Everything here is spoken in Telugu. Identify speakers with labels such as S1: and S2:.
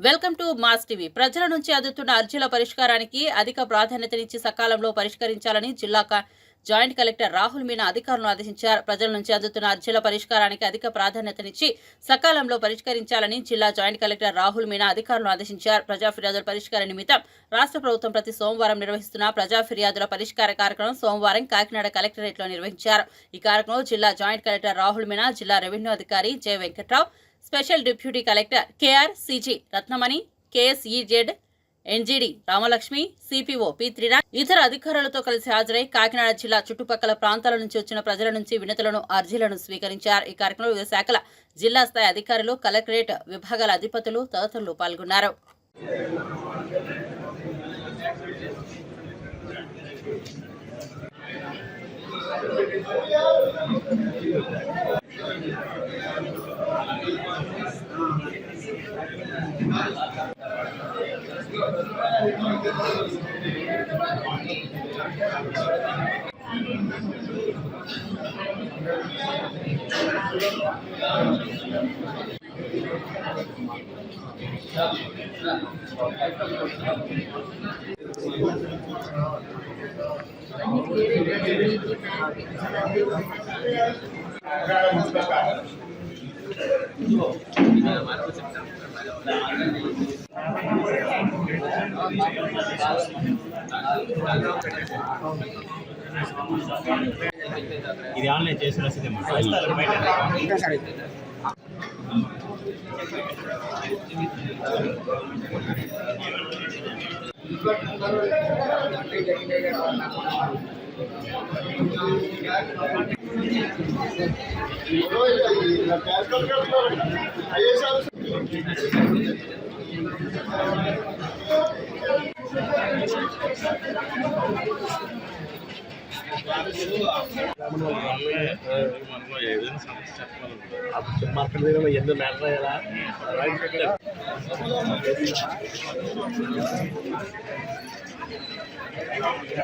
S1: Welcome to mass TV. ప్రజల నుంచి అందుతున్న అర్జీల పరిష్కారానికి అధిక ప్రాధాన్యతనిచ్చి సకాలంలో పరిష్కరించాలని జిల్లా జాయింట్ కలెక్టర్ రాహుల్ మీనా అధికారులను ఆదేశించారు. ప్రజల నుంచి అందుతున్న అర్జీల పరిష్కారానికి అధిక ప్రాధాన్యతనిచ్చి సకాలంలో పరిష్కరించాలని జిల్లా జాయింట్ కలెక్టర్ రాహుల్ మీనా అధికారులను ఆదేశించారు. ప్రజా ఫిర్యాదుల పరిష్కార నిమిత్తం రాష్ట్ర ప్రభుత్వం ప్రతి సోమవారం నిర్వహిస్తున్న ప్రజా ఫిర్యాదుల పరిష్కార కార్యక్రమం సోమవారం కాకినాడ కలెక్టరేట్లో నిర్వహించారు. ఈ కార్యక్రమంలో జిల్లా జాయింట్ కలెక్టర్ రాహుల్ మీనా, జిల్లా రెవెన్యూ అధికారి J Venkatrao, special deputy collector KR CG Ratnamani, KSEZ NGD Ramalakshmi, CPO పి3 ఇతర అధికారులతో కలిసి హాజరై కాకినాడ జిల్లా చుట్టుపక్కల ప్రాంతాల నుంచి వచ్చిన ప్రజల నుంచి వినతులను, అర్జీలను స్వీకరించారు. ఈ కార్యక్రమంలో వివిధ శాఖల జిల్లా స్థాయి అధికారులు, కలెక్టరేట్ విభాగాల అధిపతులు తదితరులు పాల్గొన్నారు.
S2: ఇది ఆన్లైన్ చేసి రసీదు ఏదైనా సమస్య చెప్పాలి. మార్కెట్ దగ్గర ఎందుకు మ్యాటర్ అయ్యేలా